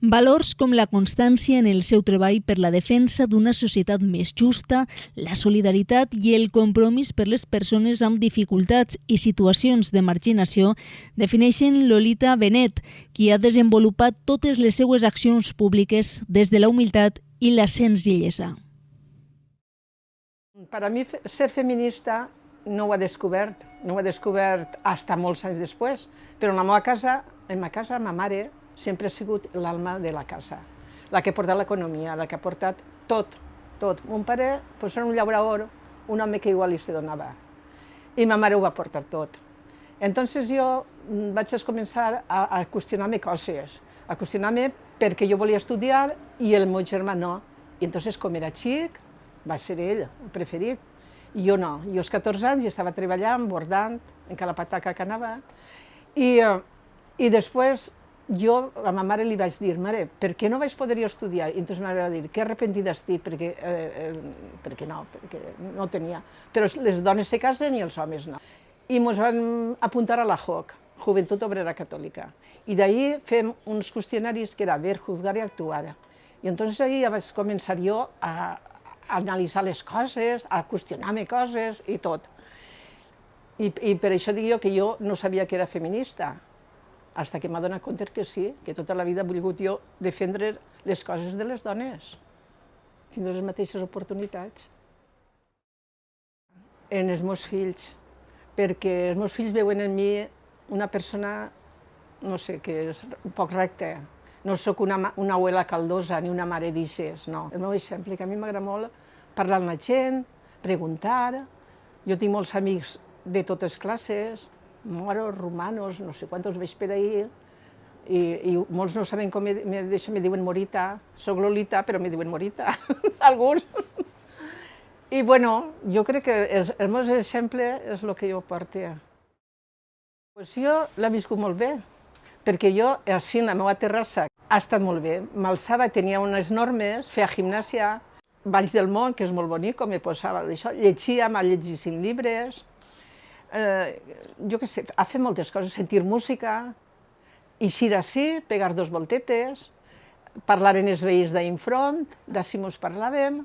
Valors com la constància en el seu treball per la defensa d'una societat més justa, la solidaritat i el compromís per les persones amb dificultats i situacions de marginació defineixen Lolita Benet, qui ha desenvolupat totes les seues accions públiques des de la humilitat i la senzillesa. Per a mi ser feminista no ho he descobert fins molts anys després, però en la meva casa, ma mare, sempre ha sigut l'alma de la casa, la que ha portat l'economia, la que ha portat tot. Mon pare era un llaurador, un home que igual li se donava, i ma mare ho va portar tot. Entonces jo vaig començar a qüestionar-me coses, a qüestionar-me perquè jo volia estudiar i el meu germà no. I entonces, com era xic, va ser ell el preferit. I jo no. Jo als 14 anys estava treballant, bordant, en cada pataca que anava, i després jo a ma mare li vaig dir, mare, per què no vaig poder jo estudiar? I entonces ma mare va dir, que arrepentida estic, perquè no tenia. Però les dones se casen i els homes no. I ens van apuntar a la JOC, Joventut Obrera Catòlica. I d'ahir fem uns qüestionaris que era ver, juzgar i actuar. I entonces ahir ja vaig començar jo a analitzar les coses, a qüestionar-me coses i tot. I per això dic jo que jo no sabia que era feminista, fins que m'ha donat compte que sí, que tota la vida he volgut jo defendre les coses de les dones, tindre les mateixes oportunitats. En els meus fills, perquè els meus fills veuen en mi una persona, no sé, que és un poc recta. No sóc una abuela caldosa ni una mare d'ixes, no. El meu exemple, que a mi m'agrada molt parlar amb la gent, preguntar. Jo tinc molts amics de totes classes, moros, romanos, no sé quantos veig per ahir, i molts no saben com me diuen Morita. Soc Lolita, però me diuen Morita, alguns. I bueno, jo crec que el meu exemple és el que jo porto. Jo l'he viscut molt bé, perquè jo, així, en la meva terrassa, ha estat molt bé. M'alçava, tenia unes normes, feia gimnàsia, Valls del Món, que és molt bonic, com me posava d'això, llegia, m'ha llegit 5 llibres, jo què sé, ha fet moltes coses, sentir música, eixir així, pegar 2 voltetes, parlar amb els veïns d'enfront, d'ací mos parlàvem.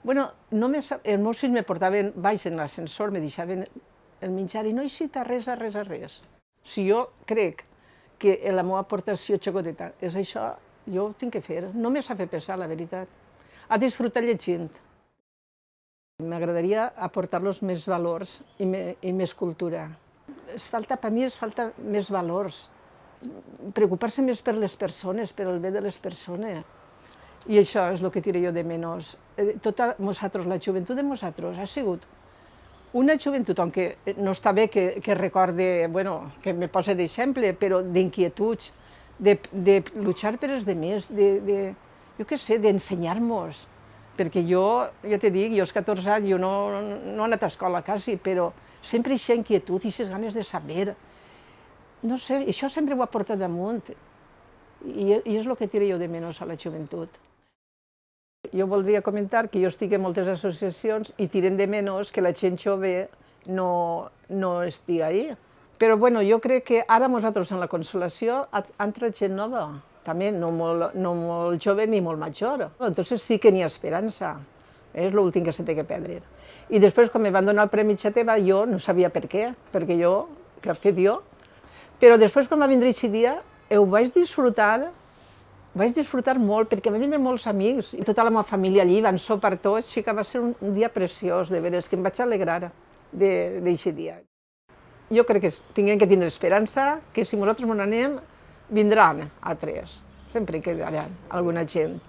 Bueno, els meus fills me portaven baix en l'ascensor, me deixaven el menjar i no he eixit a res. Si jo crec que la meva aportació xocoteta és això, jo ho tinc que fer. No me s'ha fet pesar, la veritat. A disfrutar llegint. M'agradaria aportar-los més valors i més cultura. Per mi ens falta més valors, preocupar-se més per les persones, per el bé de les persones. I això és el que diré jo de menys. La joventut de nosaltres ha sigut una joventut, aunque no està bé que recorde, que me posa d'exemple, però d'inquietuds, de luchar per els altres, jo què sé, d'ensenyar-nos. Perquè jo te dic, jo als 14 anys jo no he anat a escola quasi, però sempre aquesta inquietud i aquestes ganes de saber. No sé, això sempre ho ha portat damunt. I és el que diré jo de menys a la joventut. Jo voldria comentar que jo estic en moltes associacions i tirem de menys que la gent jove no estigui ahí. Però jo crec que ara nosaltres en la Consolació ha entrat gent nova, també no molt jove ni molt major. Entonces sí que n'hi ha esperança, és l'últim que se té que perdre. I després, quan me van donar el Premi Xateva, jo no sabia per què, perquè jo, què he fet jo? Però després, quan va vindre aquest dia, ho vaig disfrutar molt, perquè van vindre molts amics, i tota la meva família allí, van sopar tots, sí que va ser un dia preciós, de veres, que em vaig alegrar d'aquest dia. Jo crec que tinguem que tindre esperança, que si nosaltres n'anem, vindran altres, sempre hi quedaran alguna gent.